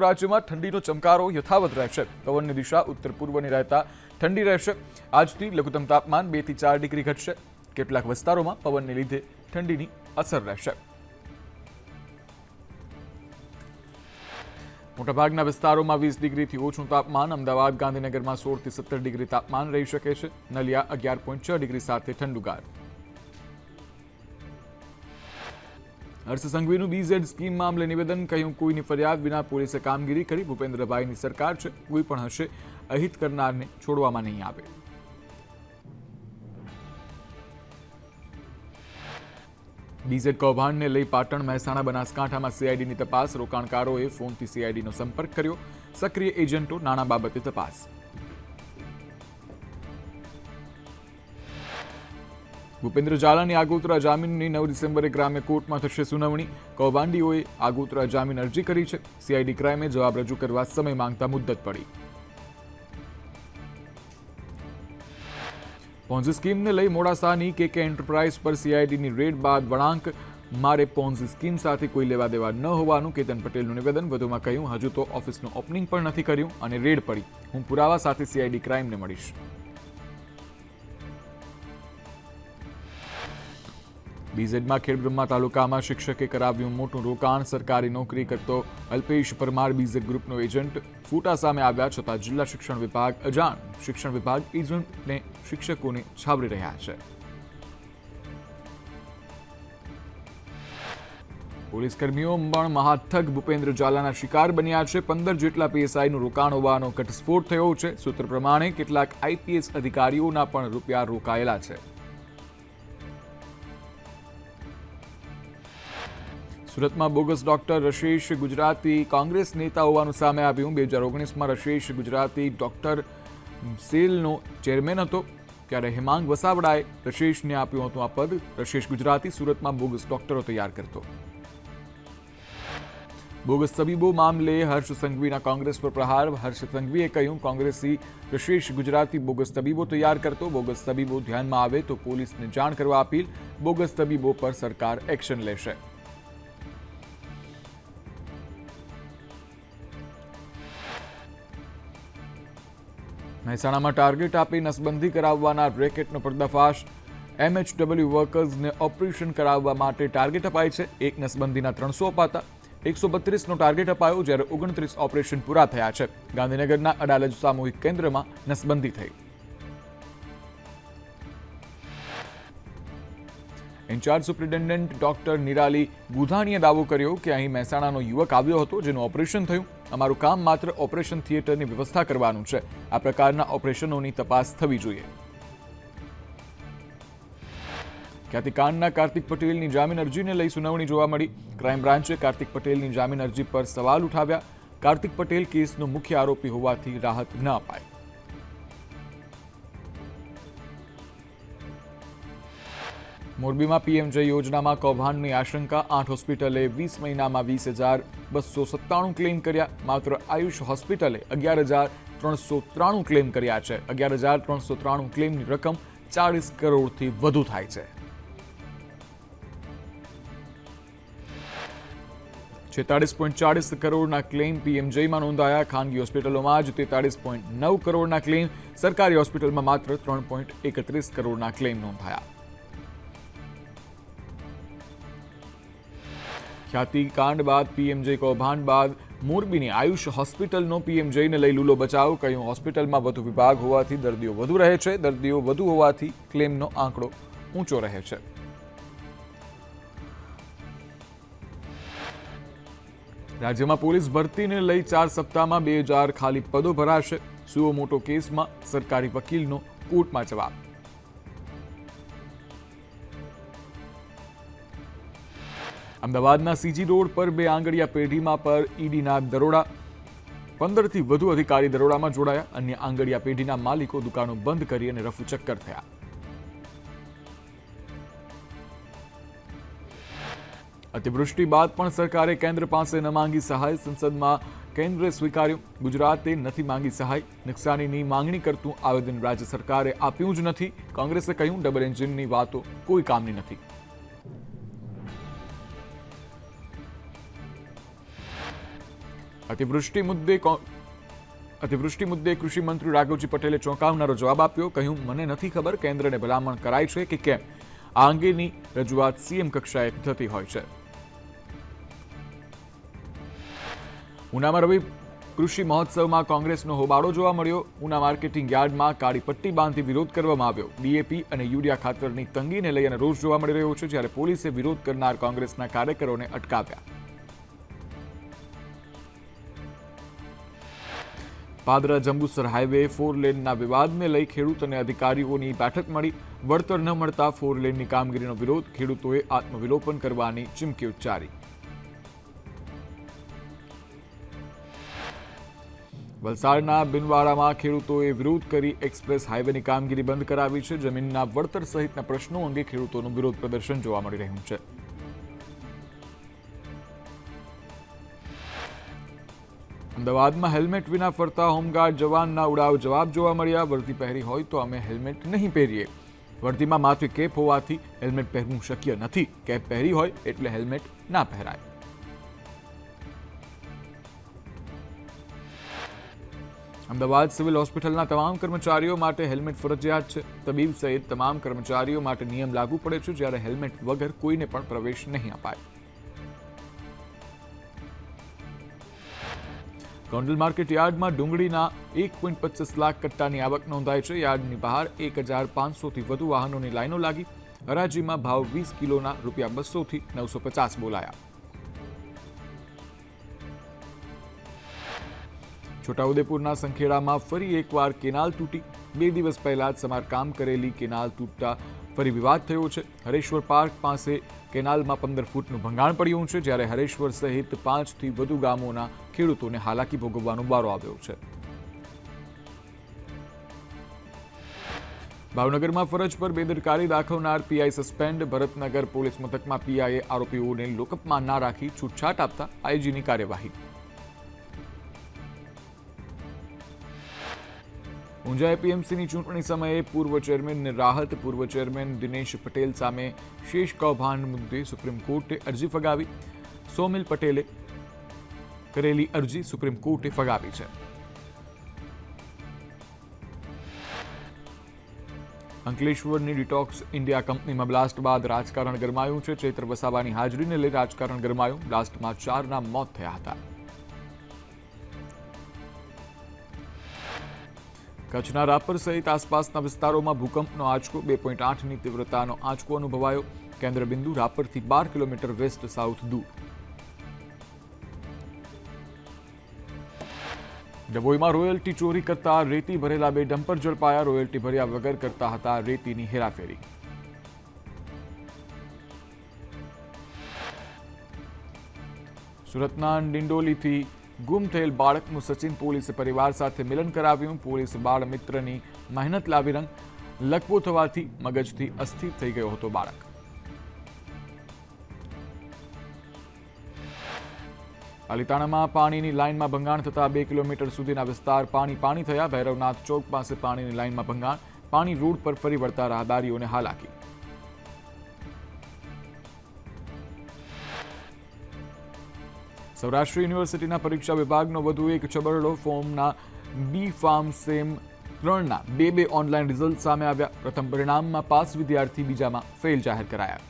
રાજ્યમાં ઠંડીનો ચમકારો યથાવત રહેશે. પવનની દિશા ઉત્તર પૂર્વની રહેતા ઠંડી રહેશે. આજથી લઘુત્તમ તાપમાન 2 થી 4 ડિગ્રી ઘટશે. કેટલાક વિસ્તારોમાં પવનને લીધે ઠંડીની અસર રહેશે. મોટાભાગના વિસ્તારોમાં 20 ડિગ્રીથી ઓછું તાપમાન. અમદાવાદ, ગાંધીનગરમાં 16 થી 17 ડિગ્રી તાપમાન રહી શકે છે. નલિયા 11.6 ડિગ્રી સાથે ઠંડુગાર. હર્ષ સંઘવીનું BZ સ્કીમ મામલે નિવેદન. કહ્યું, કોઈની ફરિયાદ વિના પોલીસે કામગીરી કરી. ભૂપેન્દ્રભાઈની સરકાર છે, કોઈ પણ હશે અહિત કરનારને છોડવામાં નહીં આવે. BZ કૌભાંડને લઈ પાટણ, મહેસાણા, બનાસકાંઠામાં CIDની તપાસ. રોકાણકારોએ ફોનથી CIDનો સંપર્ક કર્યો. સક્રિય એજન્ટો નાણાં બાબતે તપાસ. ભૂપેન્દ્ર ઝાલાની આગોતરા જામીનની 9 ડિસેમ્બરે ગ્રામ્ય કોર્ટમાં થશે સુનાવણી. કૌભાંડીઓએ આગોતરા જામીન અરજી કરી છે. CID ક્રાઇમે જવાબ રજૂ કરવા સમય માંગતા મુદ્દત પડી. પોન્ઝી સ્કીમને લઈ મોડાસાની KK એન્ટરપ્રાઇઝ પર CIDની રેડ બાદ વળાંક. મારે પોન્ઝી સ્કીમ સાથે કોઈ લેવા દેવા ન હોવાનું કેતન પટેલનું નિવેદન. વધુમાં કહ્યું, હજુ તો ઓફિસનું ઓપનિંગ પણ નથી કર્યું અને રેડ પડી. હું પુરાવા સાથે CID ક્રાઇમને મળીશ. BZમાં ખેડબ્રહ્મા તાલુકામાં શિક્ષકે કરાવ્યું મોટું રોકાણ. સરકારી નોકરી કરતો અલ્પેશ પરમાર BZ ગ્રુપનો એજન્ટ ફૂટા સામે આવ્યા છતાં જિલ્લા શિક્ષણ વિભાગ અજાણ. શિક્ષણ વિભાગ એજન્ટને શિક્ષકોને છાવરી રહ્યા છે. પોલીસ કર્મીઓ પણ મહાઠગ ભૂપેન્દ્ર ઝાલાના શિકાર બન્યા છે. 15 જેટલા PSIનું રોકાણ હોવાનો ઘટસ્ફોટ થયો છે. સૂત્ર પ્રમાણે કેટલાક IPS અધિકારીઓના પણ રૂપિયા રોકાયેલા છે. સુરતમાં બોગસ ડોક્ટર રશેષ ગુજરાતી કોંગ્રેસ નેતા હોવાનું સામે આવ્યું. 2019માં રશેષ ગુજરાતી ડોક્ટર સેલનો ચેરમેન હતો, ત્યારે હેમાંગ વસાવડાએ રશેષને આપ્યું હતું આ પદ. રશેષ ગુજરાતી સુરતમાં બોગસ ડોક્ટરો તૈયાર કરતો. બોગસ તબીબો મામલે હર્ષ સંઘવીના કોંગ્રેસ પર પ્રહાર. હર્ષ સંઘવીએ કહ્યું, કોંગ્રેસી રશેષ ગુજરાતી બોગસ તબીબો તૈયાર કરતો. બોગસ તબીબો ધ્યાનમાં આવે તો પોલીસને જાણ કરવા અપીલ. બોગસ તબીબો પર સરકાર એક્શન લેશે. મહેસાણામાં ટાર્ગેટ આપી નસબંધી કરાવવાના રેકેટનો પર્દાફાશ. MHW વર્કર્સને ઓપરેશન કરાવવા માટે ટાર્ગેટ અપાય છે. એક નસબંધીના 300 અપાતા 132નો ટાર્ગેટ અપાયો, જ્યારે 29 ઓપરેશન પૂરા થયા છે. ગાંધીનગરના અડાલજ સામૂહિક કેન્દ્રમાં નસબંધી થઈ. ઇન્ચાર્જ સુપ્રિન્ટેન્ડન્ટ ડોક્ટર નિરાલી ગુધાણીએ દાવો કર્યો કે અહીં મહેસાણાનો યુવક આવ્યો હતો, જેનું ઓપરેશન થયું. અમારું કામ માત્ર ઓપરેશન થિયેટરની વ્યવસ્થા કરવાનું છે. આ પ્રકારના ઓપરેશનોની તપાસ થવી જોઈએ. ખ્યાતિકાંડના કાર્તિક પટેલની જામીન અરજીને લઈ સુનાવણી જોવા મળી. ક્રાઇમ બ્રાન્ચે કાર્તિક પટેલની જામીન અરજી પર સવાલ ઉઠાવ્યા. કાર્તિક પટેલ કેસનો મુખ્ય આરોપી હોવાથી રાહત ન અપાય. મોરબીમાં PMJ યોજનામાં કૌભાંડની આશંકા. 8 હોસ્પિટલે 20 મહિનામાં 20,297 ક્લેમ કર્યા. માત્ર આયુષ હોસ્પિટલે 11,393 ક્લેમ કર્યા છે. 11,393 ક્લેમની રકમ 40 કરોડથી વધુ થાય છે. 46.40 કરોડના ક્લેમ PMJમાં નોંધાયા. ખાનગી હોસ્પિટલોમાં જ 43.9 કરોડના ક્લેમ. સરકારી હોસ્પિટલમાં માત્ર 3.31 કરોડના ક્લેમ નોંધાયા. ખ્યાતિકાંડ બાદ PMJ કૌભાંડ બાદ મોરબીની આયુષ હોસ્પિટલનો PMJને લઈ લૂલો બચાવ. કહ્યું, હોસ્પિટલમાં વધુ વિભાગ હોવાથી દર્દીઓ વધુ રહે છે. દર્દીઓ વધુ હોવાથી ક્લેમનો આંકડો ઊંચો રહે છે. રાજ્યમાં પોલીસ ભરતીને લઈ 4 સપ્તાહમાં 2000 ખાલી પદો ભરાશે. સુઓ મોટો કેસમાં સરકારી વકીલનો કોર્ટમાં જવાબ. અમદાવાદના CG રોડ પર 2 આંગડિયા પેઢીમાં પર ઈડીના દરોડા. 15થી વધુ અધિકારી દરોડામાં જોડાયા. અન્ય આંગડિયા પેઢીના માલિકો દુકાનો બંધ કરી અને રફુચક્કર થયા. અતિવૃષ્ટિ બાદ પણ સરકારે કેન્દ્ર પાસે ન માંગી સહાય. સંસદમાં કેન્દ્રે સ્વીકાર્યું. ગુજરાતે નથી માંગી સહાય. નુકસાનીની માંગણી કરતું આવેદન રાજ્ય સરકારે આપ્યું જ નથી. કોંગ્રેસે કહ્યું, ડબલ એન્જિનની વાતો કોઈ કામની નથી. અતિવૃષ્ટિ મુદ્દે કૃષિ મંત્રી રાઘવજી પટેલે ચોંકાવનારો જવાબ આપ્યો. કહ્યું, મને નથી ખબર કેન્દ્રને ભલામણ કરાય છે કે કેમ. આ અંગેની રજૂઆત સીએમ કક્ષાએ થતી હોય છે. ઉનામાં રવિ કૃષિ મહોત્સવમાં કોંગ્રેસનો હોબાળો જોવા મળ્યો. ઉના માર્કેટિંગ યાર્ડમાં કાળી પટ્ટી બાંધી વિરોધ કરવામાં આવ્યો. ડીએપી અને યુરિયા ખાતરની તંગીને લઈને રોષ જોવા મળી રહ્યો છે, જ્યારે પોલીસે વિરોધ કરનાર કોંગ્રેસના કાર્યકરોને અટકાવ્યા. પાદરા જંબુસર હાઈવે 4 લેનના વિવાદને લઈ ખેડૂત અને અધિકારીઓની બેઠક મળી. વળતર ન મળતા 4 લેનની કામગીરીનો વિરોધ. ખેડૂતોએ આત્મવિલોપન કરવાની ચીમકી ઉચ્ચારી. વલસાડના બિનવાડામાં ખેડૂતોએ વિરોધ કરી એક્સપ્રેસ હાઈવેની કામગીરી બંધ કરાવી છે. જમીનના વળતર સહિતના પ્રશ્નો અંગે ખેડૂતોનું વિરોધ પ્રદર્શન જોવા મળી રહ્યું છે. અમદાવાદમાં હેલ્મેટ વિના ફરતા હોમગાર્ડ જવાનના ઉડાવ જવાબ જોવા મળ્યા. વર્દી પહેરી હોય તો અમે હેલ્મેટ નહીં પહેરીએ. વર્દીમાં માથે કેપ હોવાથી હેલ્મેટ પહેરવું શક્ય નથી. કેપ પહેરી હોય એટલે હેલ્મેટ ના પહેરાય. અમદાવાદ સિવિલ હોસ્પિટલના તમામ કર્મચારીઓ માટે હેલ્મેટ ફરજિયાત છે. તબીબ સહિત તમામ કર્મચારીઓ માટે નિયમ લાગુ પડે છે, જ્યારે હેલ્મેટ વગર કોઈને પણ પ્રવેશ નહીં અપાય. ગોંડલ માર્કેટ યાર્ડમાં ડુંગળીના 1.25 લાખ કટ્ટાની આવક નોંધાઈ છે. યાર્ડની બહાર 1500થી વધુ વાહનોની લાઈનો લાગી. હરાજીમાં ભાવ 20 કિલોના ₹200 થી 950 બોલાયા. છોટાઉદેપુરના સંખેડામાં ફરી એકવાર કેનાલ તૂટી. 2 દિવસ પહેલા જ સમારકામ કરેલી કેનાલ તૂટતા ફરી વિવાદ થયો છે. હરેશ્વર પાર્ક પાસે કેનાલમાં 15 ફૂટનું ભંગાણ પડ્યું છે, જ્યારે હરેશ્વર સહિત 5થી વધુ ગામોના ખેડૂતોને હાલાકી ભોગવવાનો વારો આવ્યો છે. ભાવનગરમાં ફરજ પર બેદરકારી દાખવનાર પીઆઈ સસ્પેન્ડ. ભરતનગર પોલીસ મથકમાં પીઆઈએ આરોપીઓને લોકઅપમાં ના રાખી છૂટછાટ આપતા આઈજીની કાર્યવાહી. ઊંઝા એપીએમસીની ચૂંટણી સમયે પૂર્વ ચેરમેનને રાહત. પૂર્વ ચેરમેન દિનેશ પટેલ સામે શેષ કૌભાંડ મુદ્દે સુપ્રીમ કોર્ટે અરજી ફગાવી. સોમિલ પટેલે કરેલી અરજી સુપ્રીમ કોર્ટે ફગાવી છે. અંકલેશ્વરની ડિટોક્સ ઇન્ડિયા કંપનીમાં બ્લાસ્ટ બાદ રાજકારણ ગરમાયું છે. ચૈત્ર વસાવાની હાજરીને લઈ રાજકારણ ગરમાયું. બ્લાસ્ટમાં 4ના મોત થયા હતા. કચ્છના રાપર સહિત આસપાસના વિસ્તારોમાં ભૂકંપનો આંચકો. 2.8ની તીવ્રતાનો આંચકો અનુભવાયો. કેન્દ્ર બિંદુ રાપરથી 12 કિલોમીટર વેસ્ટ સાઉથ દૂર. ડભોઈમાં રોયલ્ટી ચોરી કરતા રેતી ભરેલા 2 ડમ્પર ઝડપાયા. રોયલ્ટી ભર્યા વગર કરતા હતા રેતીની હેરાફેરી. સુરતના ડિંડોલીથી ગુમ થયેલ બાળકનું સચિન પોલીસે પરિવાર સાથે મિલન કરાવ્યું. પોલીસ બાળ મિત્રની મહેનત લાવી રંગ. લકવો થવાથી મગજથી અસ્થિર થઈ ગયો હતો બાળક. પાલિતાણામાં પાણીની લાઇનમાં ભંગાણ થતા 2 કિલોમીટર સુધીના વિસ્તાર પાણી થયા. ભૈરવનાથ ચોક પાસે પાણીની લાઇનમાં ભંગાણ. પાણી રોડ પર ફરી વળતા રાહદારીઓને હાલાકી. સૌરાષ્ટ્ર યુનિવર્સિટીના પરીક્ષા વિભાગનો વધુ એક છબરડો. ફોર્મના બી ફાર્મ સેમ 3ના 2 ઓનલાઈન રિઝલ્ટ સામે આવ્યા. પ્રથમ પરિણામમાં પાસ વિદ્યાર્થી, બીજામાં ફેલ જાહેર કરાયા.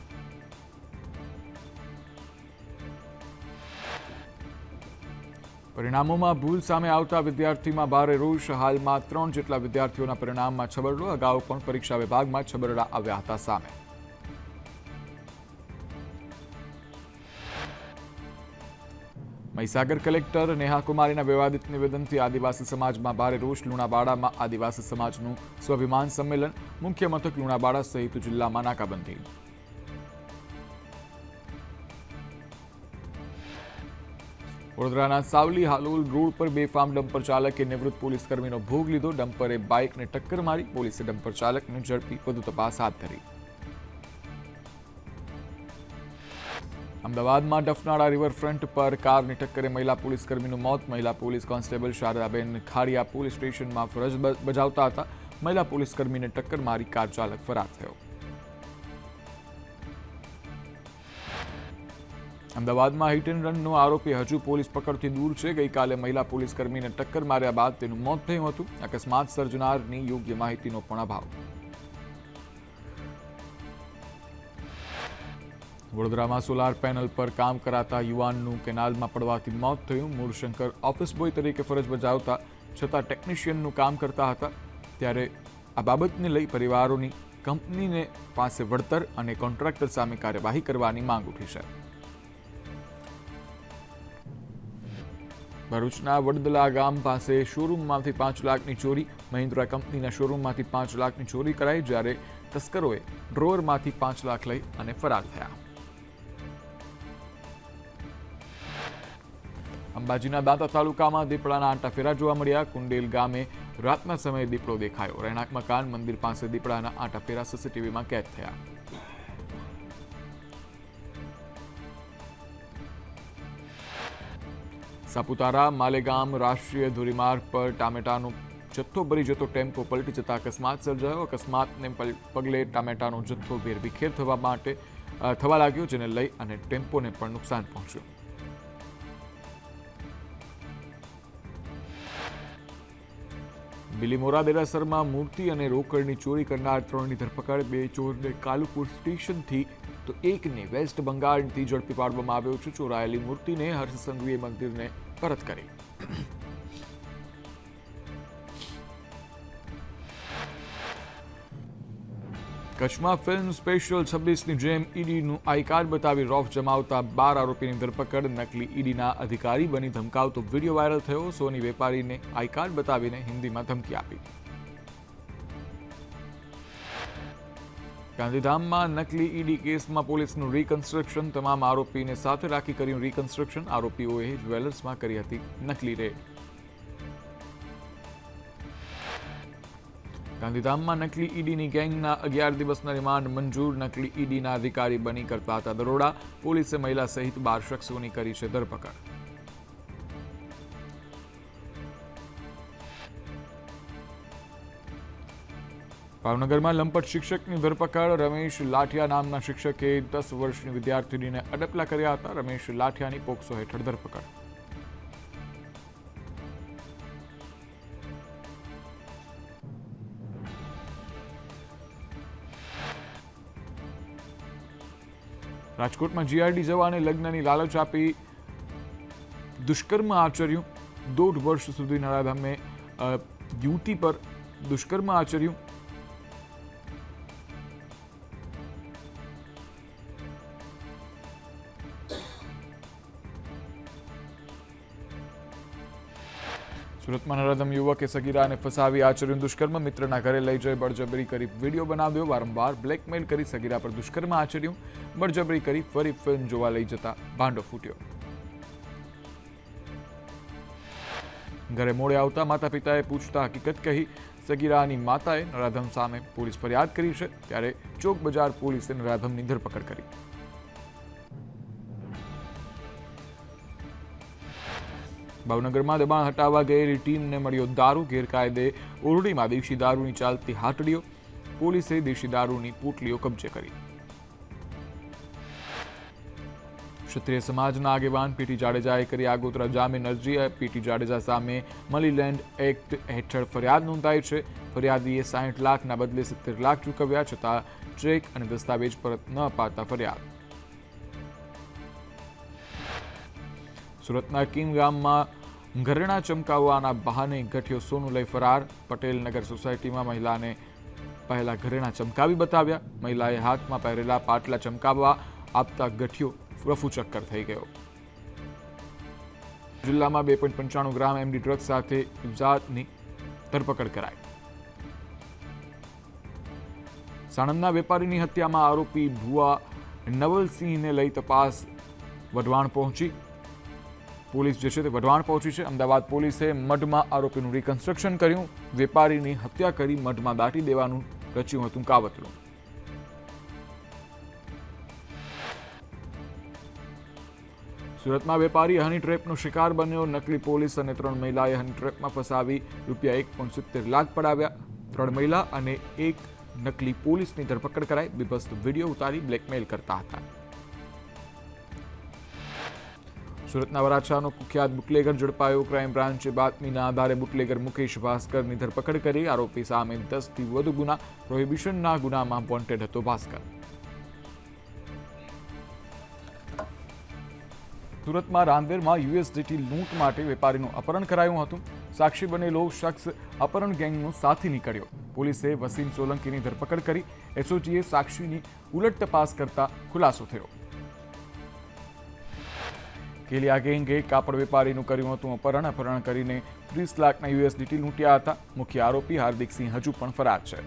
પરિણામોમાં ભૂલ સામે આવતા વિદ્યાર્થીમાં ભારે રોષ. હાલમાં 3 જેટલા વિદ્યાર્થીઓના પરિણામમાં છબરડો. અગાઉ પણ પરીક્ષા વિભાગમાં છબરડા આવ્યા હતા સામે. મહીસાગર કલેક્ટર નેહા કુમારીના વિવાદિત નિવેદનથી આદિવાસી સમાજમાં ભારે રોષ. લુણાવાડામાં આદિવાસી સમાજનું સ્વાભિમાન સંમેલન. મુખ્ય મથક લુણાવાડા સહિત જિલ્લામાં નાકાબંધી. વડોદરાના સાવલી હાલોલ રોડ પર બેફામ ડમ્પર ચાલકે નિવૃત્ત પોલીસ કર્મીનો ભોગ લીધો. ડમ્પરે બાઇકને ટક્કર મારી. પોલીસે ડમ્પર ચાલકને ઝડપી વધુ તપાસ હાથ ધરી. અમદાવાદમાં ડફનાળા રિવરફ્રન્ટ પર કારની ટક્કરે મહિલા પોલીસ કર્મીનું મોત. મહિલા police constable Shardaben Khadia police સ્ટેશનમાં ફરજ બજાવતા હતા. મહિલા પોલીસ કર્મીને ટક્કર મારી કાર ચાલક ફરાર થયો. અમદાવાદમાં હિટ એન્ડ રનનો આરોપી હજુ પોલીસ પકડથી દૂર છે. ગઈકાલે મહિલા પોલીસ કર્મીને ટક્કર માર્યા બાદ તેનું મોત થયું હતું. અકસ્માત સર્જનારની યોગ્ય માહિતીનો પણ અભાવ. વડોદરામાં સોલાર પેનલ પર કામ કરાતા યુવાનનું કેનાલમાં પડવાથી મોત થયું. મૂળશંકર ઓફિસ બોય તરીકે ફરજ બજાવતા છતાં ટેકનિશિયનનું કામ કરતા હતા. ત્યારે આ બાબતને લઈ પરિવારોની કંપનીને પાસે વળતર અને કોન્ટ્રાક્ટર સામે કાર્યવાહી કરવાની માંગ ઉઠી છે. ભરૂચના વડદલા ગામ પાસે શોરૂમમાંથી 5 લાખની ચોરી. મહિન્દ્રા કંપનીના શોરૂમમાંથી 5 લાખની ચોરી કરાઈ, જ્યારે તસ્કરોએ ડ્રોવરમાંથી 5 લાખ લઈ અને ફરાર થયા. અંબાજીના દાંતા તાલુકામાં દીપડાના આંટાફેરા જોવા મળ્યા. કુંડેલ ગામે રાતના સમયે દીપડો દેખાયો. રહેણાંક મકાન મંદિર પાસે દીપડાના આંટાફેરા સીસીટીવીમાં કેદ થયા. સાપુતારા માલેગામ રાષ્ટ્રીય ધોરીમાર્ગ પર ટામેટાનો જથ્થો ભરી જતો ટેમ્પો પલટી જતા અકસ્માત સર્જાયો. અકસ્માતને પગલે ટામેટાનો જથ્થો વેરવિખેર થવા લાગ્યો, જેને લઈ અને ટેમ્પોને પણ નુકસાન પહોંચ્યું. બિલીમોરા દેરાસરમાં મૂર્તિ અને રોકડની ચોરી કરનાર 3ની ધરપકડ. 2 ચોરને કાલુપુર સ્ટેશનથી તો 1ને વેસ્ટ બંગાળથી ઝડપી પાડવામાં આવ્યો છે. ચોરાયેલી મૂર્તિને હર્ષ સંઘવીએ મંદિરને પરત કરી. કચ્છમાં ફિલ્મ સ્પેશિયલ 26ની જેમ ઈડીનું આઈ કાર્ડ બતાવી રોફ જમાવતા 12 આરોપીની ધરપકડ. નકલી ઈડીના અધિકારી બની ધમકાવતો વિડીયો વાયરલ થયો. સોની વેપારીને આઈ કાર્ડ બતાવીને હિન્દીમાં ધમકી આપી. ગાંધીધામમાં નકલી ઈડી કેસમાં પોલીસનું રીકન્સ્ટ્રક્શન. તમામ આરોપીને સાથે રાખી કર્યું રીકન્સ્ટ્રક્શન. આરોપીઓએ જ્વેલર્સમાં કરી હતી નકલી રેડ. ગાંધીધામમાં નકલી ઈડીની ગેંગના 11 દિવસના રિમાન્ડ મંજૂર. નકલી ઈડીના અધિકારી બની કરતા હતા દરોડા. પોલીસે મહિલા સહિત 12 શખ્સોની કરી છે ધરપકડ. ભાવનગરમાં લંપટ શિક્ષકની ધરપકડ. રમેશ લાઠિયા નામના શિક્ષકે 10 વર્ષની વિદ્યાર્થીનીને અડપલા કર્યા હતા. રમેશ લાઠિયાની પોક્સો હેઠળ ધરપકડ. રાજકોટમાં જીઆરડી જવાને લગ્નની લાલચ આપી દુષ્કર્મ આચર્યું. 1.5 વર્ષ સુધી નરાધમે યુવતી પર દુષ્કર્મ આચર્યું. સુરતમાં નરાધમ યુવકે સગીરાને ફસાવી આચર્યું દુષ્કર્મ. મિત્રના ઘરે લઈ જઈ બળજબરી કરી વિડીયો બનાવ્યો. વારંવાર બ્લેકમેલ કરી સગીરા પર દુષ્કર્મ આચર્યું. બળજબરી કરી ફરી ફિલ્મ જોવા લઈ જતા ભાંડો ફૂટ્યો. ઘરે મોડે આવતા માતા પિતાએ પૂછતા હકીકત કહી. સગીરાની માતાએ નરાધમ સામે પોલીસ ફરિયાદ કરી છે. ત્યારે ચોક બજાર પોલીસે નરાધમની ધરપકડ કરી. ભાવનગરમાં દબાણ હટાવવા ગયેલી ટીમને મળ્યો દારૂ. ગેરકાયદે ઓરડીમાં દેશી દારૂની ચાલતી હાટડીઓ. પોલીસે દેશી દારૂની પોટલીઓ કબજે કરી. ક્ષત્રિય સમાજના આગેવાન પીટી જાડેજાએ કરી આગોતરા જામીન અરજી. પીટી જાડેજા સામે મનીલેન્ડ એક્ટ હેઠળ ફરિયાદ નોંધાઈ છે. ફરિયાદીએ 60 લાખના બદલે 70 લાખ ચૂકવ્યા, છતાં ચેક અને દસ્તાવેજ પરત ન અપાતા ફરિયાદ. સુરતના કીમ ગામમાં ઘરેણા ચમકાવવાના બહાને ગઠિયો સોનું લઈ ફરાર. પટેલનગર સોસાયટીમાં મહિલાને પહેલા ઘરેણા ચમકાવી બતાવ્યા. મહિલાએ હાથમાં પહેરેલા પાટલા ચમકાવવા આપતા ગઠિયો રફુચક્કર થઈ ગયો. જિલ્લામાં 2.95 ગ્રામ એમડી ડ્રગ્સ સાથે ઇજાદની ધરપકડ કરાઈ. સાણંદના વેપારીની હત્યામાં આરોપી ભુવા નવલસિંહને લઈ તપાસ વઢવાણ પહોંચી. પોલીસ જે છે તે વઢવાણ પહોંચી છે. અમદાવાદ પોલીસે મઢમાં આરોપીનું રિકન્સ્ટ્રક્શન કર્યું. વેપારીની હત્યા કરી મઢમાં દાટી દેવાનું રચ્યું હતું કાવતરું. સુરતમાં વેપારી હની ટ્રેપનો શિકાર બન્યો. નકલી પોલીસ અને 3 મહિલાએ હની ટ્રેપમાં ફસાવી ₹1.70 લાખ પડાવ્યા. 3 મહિલા અને 1 નકલી પોલીસની ધરપકડ કરાઈ. બીભત્સ વિડીયો ઉતારી બ્લેકમેલ કરતા હતા. સુરતના વરાછાનો કુખ્યાત બુટલેગર ઝડપાયો. ક્રાઇમ બ્રાન્ચે બાતમીના આધારે બુટલેગર મુકેશ ભાસ્કરની ધરપકડ કરી. આરોપી સામે 10થી વધુ ગુના પ્રોહિબિશનના ગુનામાં વોન્ટેડ હતો ભાસ્કર. સુરતમાં રાંદેરમાં યુએસડીટી લૂંટ માટે વેપારીનું અપહરણ કરાયું હતું. સાક્ષી બનેલો શખ્સ અપહરણ ગેંગનો સાથી નીકળ્યો. પોલીસે વસીમ સોલંકીની ધરપકડ કરી. એસઓજીએ સાક્ષીની ઉલટ તપાસ કરતા ખુલાસો થયો. કેલિયા ગેંગે કાપડ વેપારીનું કર્યું હતું અપહરણ કરીને 30 લાખના યુએસડીટી લૂંટ્યા હતા. મુખ્ય આરોપી હાર્દિક સિંહ હજુ પણ ફરાર છે.